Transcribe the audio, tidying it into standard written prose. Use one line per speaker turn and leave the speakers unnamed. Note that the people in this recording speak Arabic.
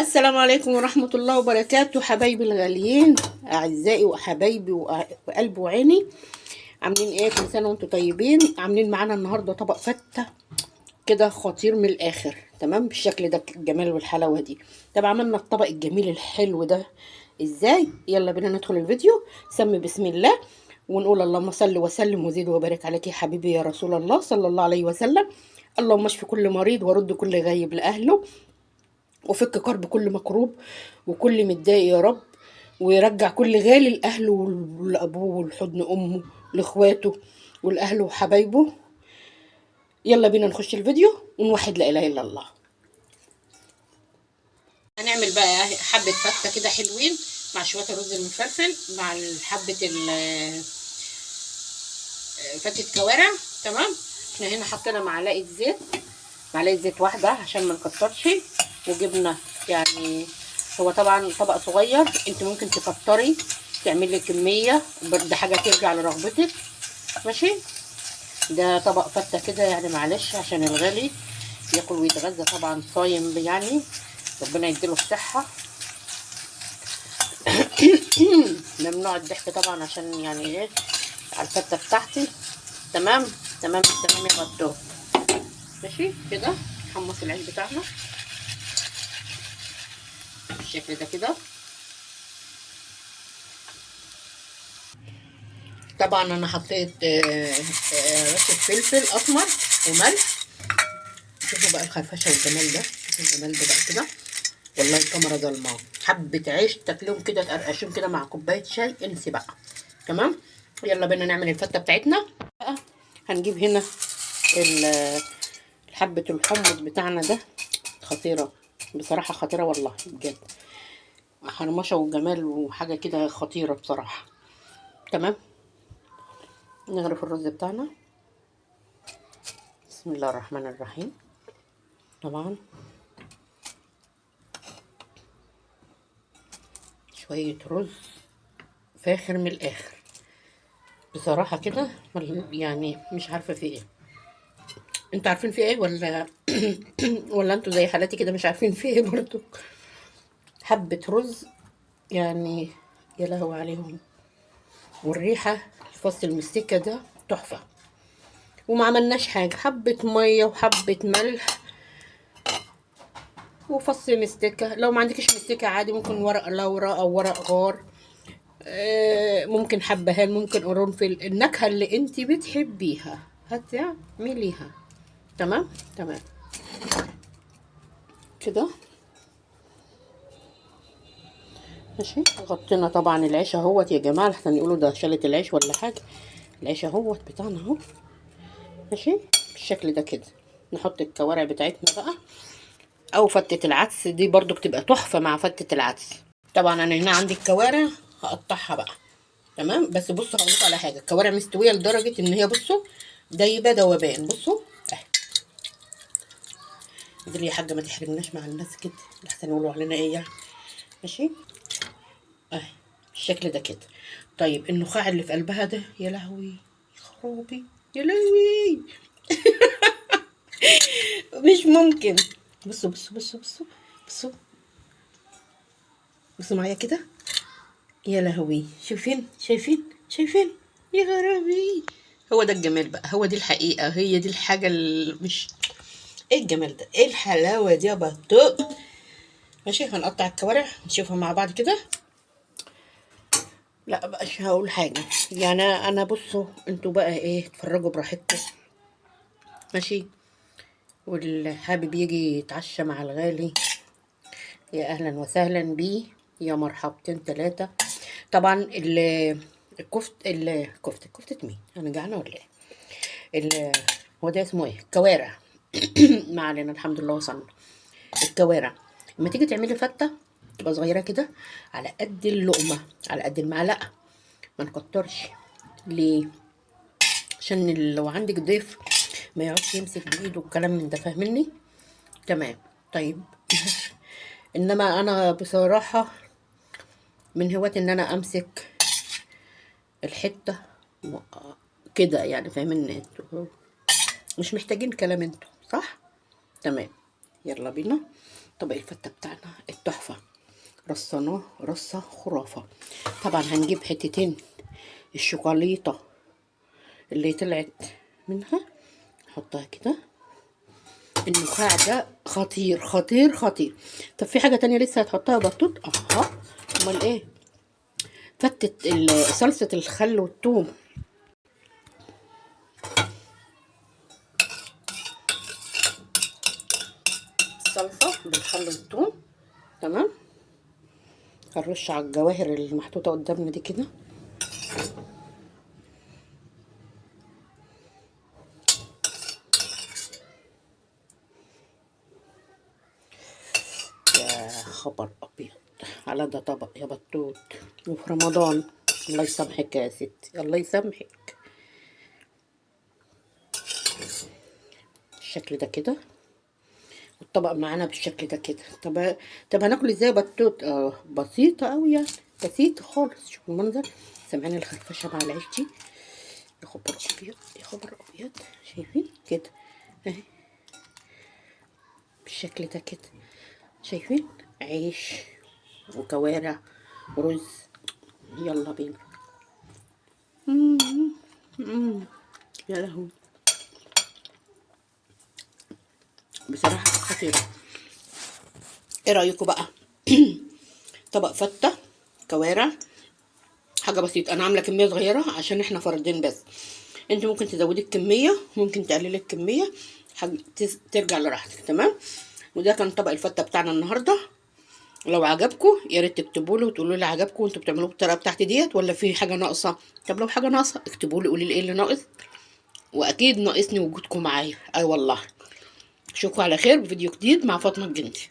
السلام عليكم ورحمة الله وبركاته، حبايبي الغاليين، أعزائي وحبايبي وقلب وعيني. عاملين ايه؟ كل سنة وانتم طيبين. عاملين معانا النهاردة طبق فتة كده خطير من الآخر، تمام؟ بالشكل ده، الجمال والحلاوة دي. طب عملنا الطبق الجميل الحلو ده ازاي؟ يلا بينا ندخل الفيديو. سمي بسم الله ونقول اللهم صل وسلم وزيد وبارك عليك يا حبيبي يا رسول الله صلى الله عليه وسلم. اللهم اشف كل مريض ورد كل غايب لأهله، وفك كرب كل مكروب وكل متضايق يا رب، ويرجع كل غالي لأهله ولأبوه ولحضن أمه لإخواته والأهل وحبايبه. يلا بينا نخش الفيديو ونوحد لا إله إلا الله. هنعمل بقى حبة فتة كده حلوين مع شوية الرز المفلفل مع حبة فتة كوارع، تمام؟ احنا هنا حطينا معلقة زيت واحدة عشان ما نكترش، وجبنا يعني هو طبعا طبق صغير، انت ممكن تكتري تعملي كمية، ده حاجة ترجع لرغبتك، ماشي؟ ده طبق فتة كده يعني، معلش عشان الغالي ياكل ويتغذى، طبعا صايم يعني، ربنا يديله الصحة. ممنوع الضحك طبعا عشان يعني ايه على الفتة بتاعتي. تمام تمام تمام يا غدور. ماشي كده، نحمص العيش بتاعنا بالشكل ده كده. طبعا انا حطيت رشه فلفل اسمر وملح. شوفوا بقى الخرفشه والجمال ده، شوفوا الجمال ده بقى كده، والله الكاميرا ظلمه. حبه عيش تاكلهم كده تقرقشهم كده مع كوبايه شاي، انسي بقى. تمام، يلا بينا نعمل الفته بتاعتنا بقى. هنجيب هنا حبه الحمص بتاعنا ده، خطيره بصراحه، خطيره والله بجد، حرمشه وجمال وحاجه كده خطيره بصراحه. تمام، نغرف الرز بتاعنا. بسم الله الرحمن الرحيم. طبعا شوية رز فاخر من الآخر بصراحة كده، يعني مش عارفة في ايه. انتوا عارفين في ايه ولا ولا انتوا زي حالاتي كده مش عارفين في ايه برضو؟ حبة رز يعني، يا لهوي عليهم، والريحة الفص المستكة ده تحفة. وما عملناش حاجة، حبة مية وحبة ملح وفص مستكة. لو ما عندكش مستكة عادي ممكن ورق لورا او ورق غار، ممكن حبهان، ممكن قرنفل، النكهة اللي انت بتحبيها هتعمليها. تمام تمام كده، ماشي. غطينا طبعا العيش اهوت يا جماعه، لحسن يقولوا ده شالت العيش ولا حاجه. العيش اهوت بتاعنا اهو، ماشي بالشكل ده كده. نحط الكوارع بتاعتنا بقى، او فتة العدس دي برضو بتبقى تحفه مع فتة العدس. طبعا انا هنا عندي الكوارع هقطعها بقى، تمام؟ بس بصوا هقول لكم على حاجه، الكوارع مستويه لدرجه ان هي بصوا دايبه دوبان، بصوا اهي. دي يا حاجه ما تحرمناش مع الناس كده، لحسن يقولوا علينا ايه يعني، ماشي اهي بالشكل ده كده. طيب النخاع اللي في قلبها ده، يا لهوي يا خرابي يا لهوي مش ممكن. بصوا بصوا بصوا بصوا بصوا بصوا معايا كده، يا لهوي، شايفين يا غرابي. هو ده الجمال بقى، هو دي الحقيقة، هي دي الحاجة اللي مش، ايه الجمال ده، ايه الحلاوة دي يا بطوط. ماشي، هنقطع الكوارع نشوفها مع بعض كده. لا بقى مش هقول حاجة يعني، انا بصوا انتوا بقى ايه، اتفرجوا براحتكم، ماشي. واللي حابب يجي يتعشى مع الغالي، يا اهلا وسهلا بيه، يا مرحبتين تلاتة. طبعا كفتة مين، انا جعانة ولا ايه؟ هو ده اسمه ايه، كوارع ما علينا، الحمد لله وصلنا. الكوارع لما تيجي تعملي فتة تبقى صغيرة كده، على قد اللقمة، على قد المعلقة، ما نكترش. ليه؟ عشان لو عندك ضيف ما يقعدش يمسك بايده والكلام من ده، فاهمني؟ تمام. طيب انما انا بصراحة من هواة ان انا امسك الحتة كده يعني، فاهمين انتوا مش محتاجين كلام انتوا، صح؟ تمام، يلا بينا طبق الفتة بتاعنا التحفة. رصناه رصه خرافه. طبعا هنجيب حتتين الشوكولاته اللي طلعت منها نحطها كده. النخاع ده خطير خطير خطير. طب في حاجه تانية لسه هتحطها بطوط؟ امال ايه؟ فتت صلصه الخل والثوم. الصلصه بالخل والثوم تمام. هنرش على الجواهر اللي محطوطه قدامنا دي كده. يا خبر ابيض على ده طبق يا بطوط، وفي رمضان. الله يسامحك يا ستي، الله يسامحك. الشكل ده كده، والطبق معانا بالشكل ده كده. طب هناكل ازاي بطوط؟ بسيطه قوي يعني، بسيطه خالص. شوفوا المنظر، سامعين الخرفشه مع العيش دي؟ يا خبر ابيض يا خبر ابيض. شايفين كده اهي بالشكل ده كده. شايفين عيش وكوارع ورز. يلا بينا. يا لهوي بصراحه خطيره. ايه رايكم بقى؟ طبق فته كوارع، حاجه بسيطه. انا عامله كميه صغيره عشان احنا فردين بس. انت ممكن تزودي الكميه، ممكن تقللي الكميه، حاجه ترجع لراحتك. تمام. وده كان طبق الفته بتاعنا النهارده. لو عجبكم يا ريت تكتبوا لي وتقولوا لي عجبكم وانتوا بتعملوه بالطريقه بتاعتي ديت ولا في حاجه ناقصه. طب لو حاجه ناقصه اكتبوا لي، قولي لي ايه اللي ناقص. واكيد ناقصني وجودكم معايا. اي والله. اشوفكم على خير بفيديو جديد مع فاطمه الجندي.